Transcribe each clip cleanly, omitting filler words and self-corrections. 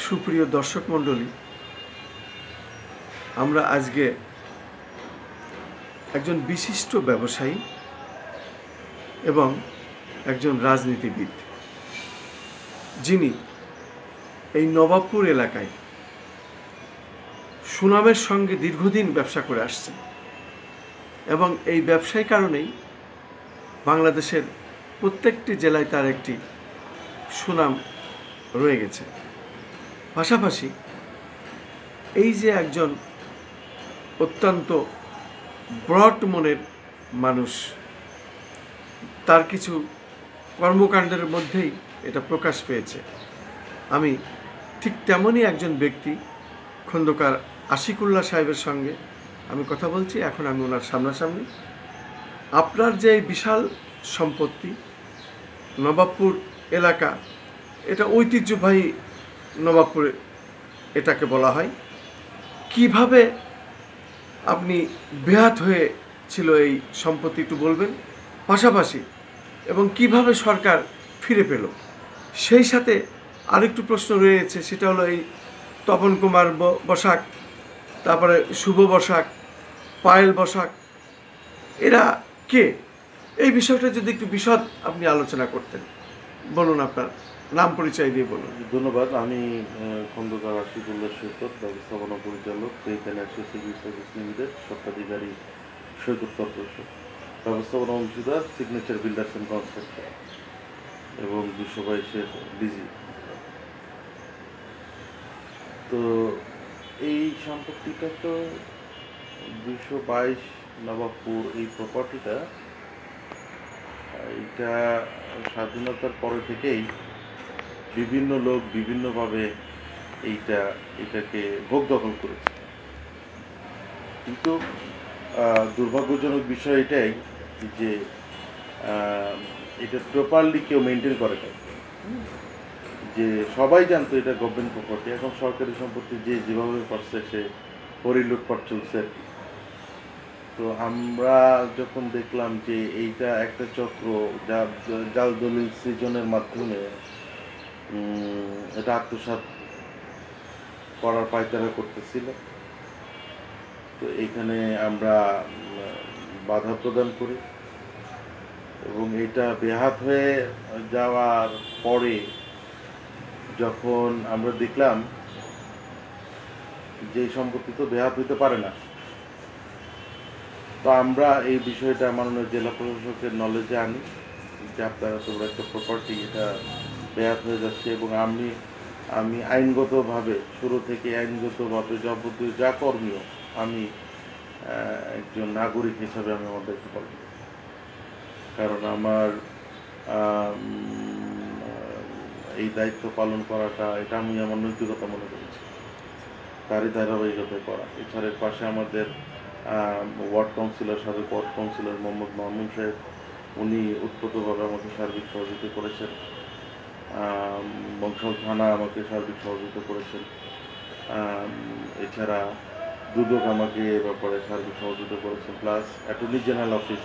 সুপ্রিয় দর্শক মণ্ডলী, আমরা আজকে একজন বিশিষ্ট ব্যবসায়ী এবং একজন রাজনীতিবিদ, যিনি এই নবাবপুর এলাকায় সুনামের সঙ্গে দীর্ঘদিন ব্যবসা করে আসছেন এবং এই ব্যবসায় কারণেই বাংলাদেশের প্রত্যেকটি জেলায় তার একটি সুনাম রয়ে গেছে। পাশাপাশি এই যে একজন অত্যন্ত ব্রড মনের মানুষ, তার কিছু কর্মকাণ্ডের মধ্যেই এটা প্রকাশ পেয়েছে। আমি ঠিক তেমনই একজন ব্যক্তি, খন্দকার আশিকুল্লাহ সাহেবের সঙ্গে আমি কথা বলছি। এখন আমি ওনার সামনাসামনি। আপনার যে বিশাল সম্পত্তি নবাবপুর এলাকা, এটা ঐতিহ্যবাহী নবাবপুর এটাকে বলা হয়। কিভাবে আপনি বেহাত হয়েছিল এই সম্পত্তি একটু বলবেন, পাশাপাশি এবং কিভাবে সরকার ফিরে পেল। সেই সাথে আরেকটু প্রশ্ন রয়েছে, সেটা হলো এই তপন কুমার বসাক, তারপরে শুভ বসাক, পায়েল বসাক, এরা কে? এই বিষয়টা যদি একটু বিশদ আপনি আলোচনা করতেন। বলুন, আপনার নাম পরিচয় দিয়ে বলুন। ধন্যবাদ। আমি খন্দকার আশিকুল্লাহ সৈকত, ব্যবস্থাপনা পরিচালক, সিভিল সার্ভিস লিমিটেড, স্বত্বাধিকারী সৈকত কর্পোরেশন, ব্যবস্থাপনা অংশীদার সিগনেচার বিল্ডার্স অ্যান্ড কনস্ট্রাক্টর এবং 222-এর ডিজি। তো এই সম্পত্তিটা তো 222 নবাবপুর, এই প্রপার্টিটা, এটা স্বাধীনতার পরে থেকেই বিভিন্ন লোক বিভিন্নভাবে এটাকে ভোগ দখল করেছে। কিন্তু দুর্ভাগ্যজনক বিষয় এটাই যে এটা প্রপারলি কেউ মেনটেন করে না। যে সবাই জানতো এটা গভর্নমেন্ট প্রপার্টি, এখন সরকারি সম্পত্তি যে যেভাবে পারছে সে পরিলুটপাট চলছে আর কি। তো আমরা যখন দেখলাম যে এইটা একটা চক্র, জাল দলিল সৃজনের মাধ্যমে এটা আত্মসাৎ করার পায়তারা করতেছিল, তো এইখানে আমরা বাধা প্রদান করি এবং এটা বেহাত হয়ে যাওয়ার পরে যখন আমরা দেখলাম যে এই সম্পত্তি তো বেহাত হইতে পারে না, তো আমরা এই বিষয়টা মাননীয় জেলা প্রশাসকের নলেজে আনি যে আপনারা তোমরা একটা প্রপার্টি, এটা বেহাত হয়ে যাচ্ছে। এবং আমি আইনগতভাবে, শুরু থেকে আইনগতভাবে যাবতীয় যা করণীয় আমি একজন নাগরিক হিসাবে আমি আমার দায়িত্ব পালন করি। কারণ আমার এই দায়িত্ব পালন করাটা, এটা আমি আমার নৈতিকতা মনে করেছি, তারই ধারাবাহিকতায় করা। এছাড়া পাশে আমাদের ওয়ার্ড কাউন্সিলর, সাবেক ওয়ার্ড কাউন্সিলর মোহাম্মদ মামুন সাহেব, উনি উৎপতভাবে আমাকে সার্বিক সহযোগিতা করেছেন। বংশাল থানা আমাকে সার্বিক সহযোগিতা করেছেন। এছাড়া দুদক আমাকে এ ব্যাপারে সার্বিক সহযোগিতা করেছেন। প্লাস অ্যাটর্নি জেনারেল অফিস,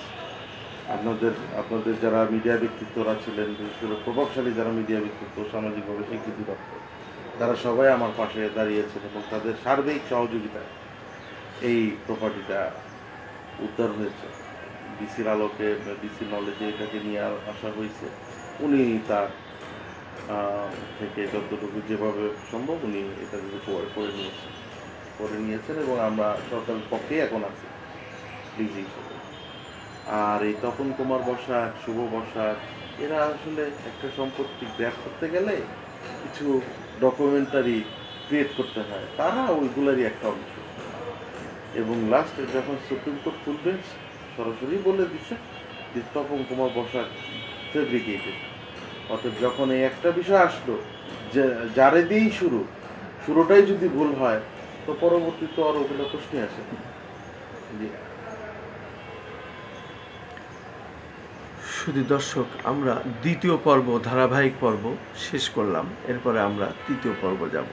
আপনাদের যারা মিডিয়া ব্যক্তিত্বরা ছিলেন, বিশেষ করে প্রভাবশালী যারা মিডিয়া ব্যক্তিত্ব, সামাজিকভাবে স্বীকৃতি প্রাপ্ত, তারা সবাই আমার পাশে দাঁড়িয়েছেন এবং তাদের সার্বিক সহযোগিতায় এই প্রপার্টিটা উদ্ধার হয়েছে। ডিসির আলোকে, ডিসির নলেজে এটাকে নিয়ে আসা হয়েছে। উনি তার থেকে যতটুকু যেভাবে সম্ভব উনি এটাকে করে নিয়েছেন এবং আমরা সরকারের পক্ষেই এখন আছি ডিজি হিসেবে। আর এই তপন কুমার বসাক, শুভ বসাক, এরা আসলে একটা সম্পত্তি গ্র্যাব করতে গেলে কিছু ডকুমেন্টারি ক্রিয়েট করতে হয়, তারা ওইগুলারই একটা অংশ। এবং লাস্টে যখন সুপ্রিম কোর্ট ফুল বেঞ্চ সরাসরি বলে দিচ্ছে যে তপন কুমার বসাক ফেব্রিকেটেড, অর্থাৎ যখন এই একটা বিষয় আসলো যে যারে দিয়েই শুরুটাই যদি ভুল হয়, তো পরবর্তীতে আর ওগুলো প্রশ্নই আসে। শুধু দর্শক, আমরা দ্বিতীয় পর্ব, ধারাবাহিক পর্ব শেষ করলাম, এরপরে আমরা তৃতীয় পর্ব যাব।